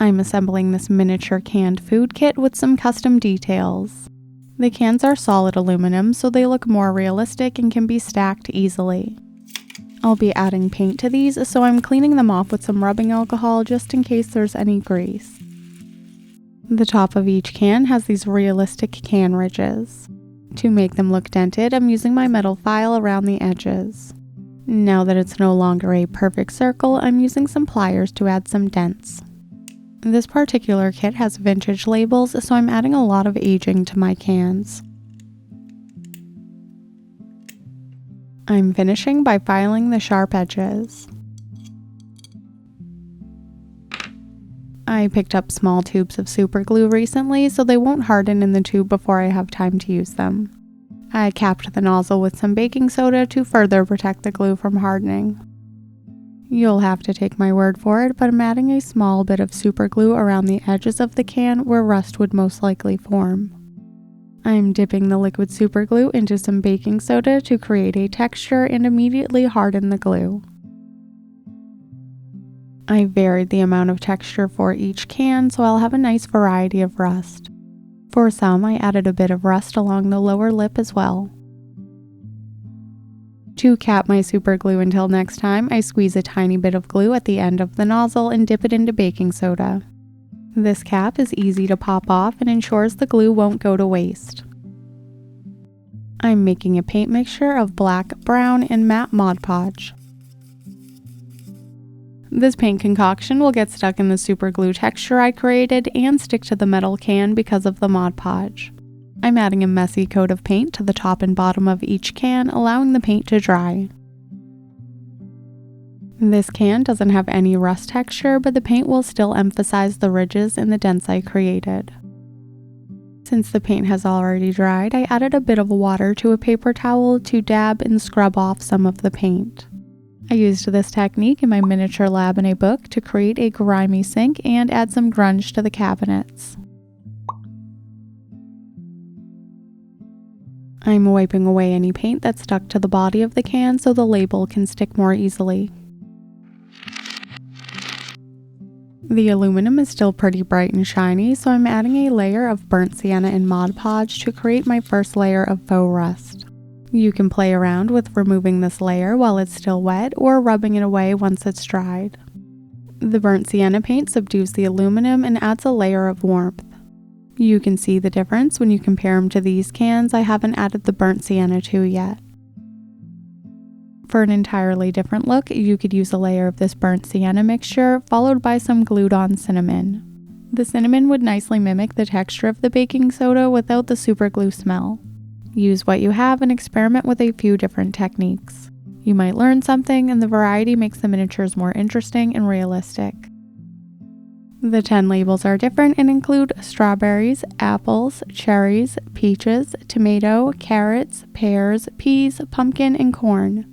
I'm assembling this miniature canned food kit with some custom details. The cans are solid aluminum, so they look more realistic and can be stacked easily. I'll be adding paint to these, so I'm cleaning them off with some rubbing alcohol just in case there's any grease. The top of each can has these realistic can ridges. To make them look dented, I'm using my metal file around the edges. Now that it's no longer a perfect circle, I'm using some pliers to add some dents. This particular kit has vintage labels, so I'm adding a lot of aging to my cans. I'm finishing by filing the sharp edges. I picked up small tubes of super glue recently, so they won't harden in the tube before I have time to use them. I capped the nozzle with some baking soda to further protect the glue from hardening. You'll have to take my word for it, but I'm adding a small bit of super glue around the edges of the can where rust would most likely form. I'm dipping the liquid super glue into some baking soda to create a texture and immediately harden the glue. I varied the amount of texture for each can, so I'll have a nice variety of rust. For some, I added a bit of rust along the lower lip as well. To cap my super glue until next time, I squeeze a tiny bit of glue at the end of the nozzle and dip it into baking soda. This cap is easy to pop off and ensures the glue won't go to waste. I'm making a paint mixture of black, brown, and matte Mod Podge. This paint concoction will get stuck in the super glue texture I created and stick to the metal can because of the Mod Podge. I'm adding a messy coat of paint to the top and bottom of each can, allowing the paint to dry. This can doesn't have any rust texture, but the paint will still emphasize the ridges and the dents I created. Since the paint has already dried, I added a bit of water to a paper towel to dab and scrub off some of the paint. I used this technique in my miniature lab in a book to create a grimy sink and add some grunge to the cabinets. I'm wiping away any paint that's stuck to the body of the can so the label can stick more easily. The aluminum is still pretty bright and shiny, so I'm adding a layer of burnt sienna and Mod Podge to create my first layer of faux rust. You can play around with removing this layer while it's still wet or rubbing it away once it's dried. The burnt sienna paint subdues the aluminum and adds a layer of warmth. You can see the difference when you compare them to these cans I haven't added the burnt sienna to yet. For an entirely different look, you could use a layer of this burnt sienna mixture followed by some glued on cinnamon. The cinnamon would nicely mimic the texture of the baking soda without the super glue smell. Use what you have and experiment with a few different techniques. You might learn something, and the variety makes the miniatures more interesting and realistic. The 10 labels are different and include strawberries, apples, cherries, peaches, tomato, carrots, pears, peas, pumpkin, and corn.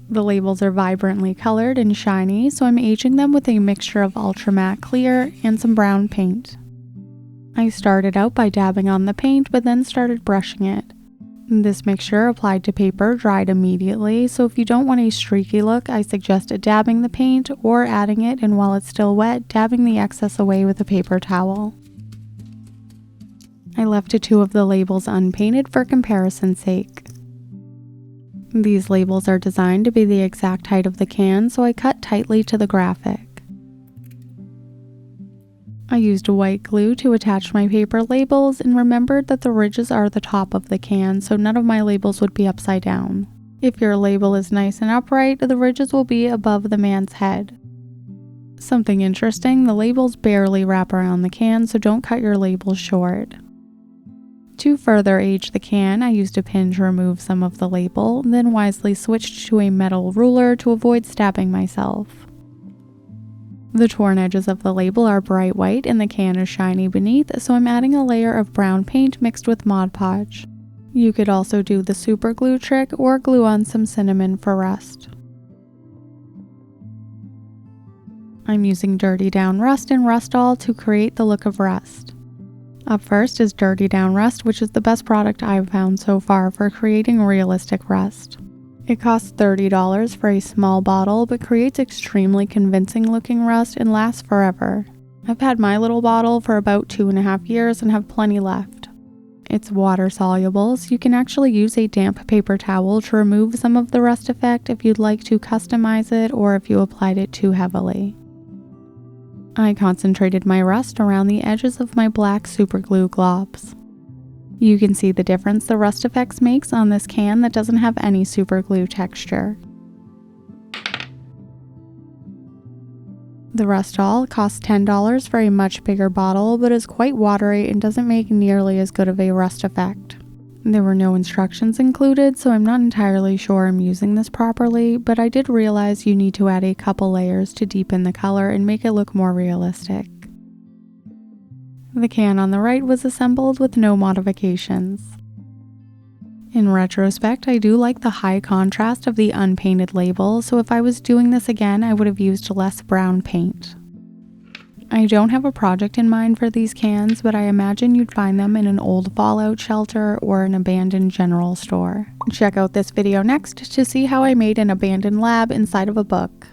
The labels are vibrantly colored and shiny, so I'm aging them with a mixture of ultra matte clear and some brown paint. I started out by dabbing on the paint, but then started brushing it. This mixture applied to paper dried immediately, so if you don't want a streaky look, I suggest dabbing the paint or adding it, and while it's still wet, dabbing the excess away with a paper towel. I left 2 of the labels unpainted for comparison's sake. These labels are designed to be the exact height of the can, so I cut tightly to the graphic. I used white glue to attach my paper labels and remembered that the ridges are the top of the can, so none of my labels would be upside down. If your label is nice and upright, the ridges will be above the man's head. Something interesting, the labels barely wrap around the can, so don't cut your labels short. To further age the can, I used a pin to remove some of the label, then wisely switched to a metal ruler to avoid stabbing myself. The torn edges of the label are bright white and the can is shiny beneath, so I'm adding a layer of brown paint mixed with Mod Podge. You could also do the super glue trick or glue on some cinnamon for rust. I'm using Dirty Down Rust and Rust-All to create the look of rust. Up first is Dirty Down Rust, which is the best product I've found so far for creating realistic rust. It costs $30 for a small bottle, but creates extremely convincing looking rust and lasts forever. I've had my little bottle for about 2.5 years and have plenty left. It's water soluble, so you can actually use a damp paper towel to remove some of the rust effect if you'd like to customize it or if you applied it too heavily. I concentrated my rust around the edges of my black super glue globs. You can see the difference the rust effects makes on this can that doesn't have any super glue texture. The Rust-All costs $10 for a much bigger bottle, but is quite watery and doesn't make nearly as good of a rust effect. There were no instructions included, so I'm not entirely sure I'm using this properly, but I did realize you need to add a couple layers to deepen the color and make it look more realistic. The can on the right was assembled with no modifications. In retrospect, I do like the high contrast of the unpainted label, so if I was doing this again, I would have used less brown paint. I don't have a project in mind for these cans, but I imagine you'd find them in an old fallout shelter or an abandoned general store. Check out this video next to see how I made an abandoned lab inside of a book.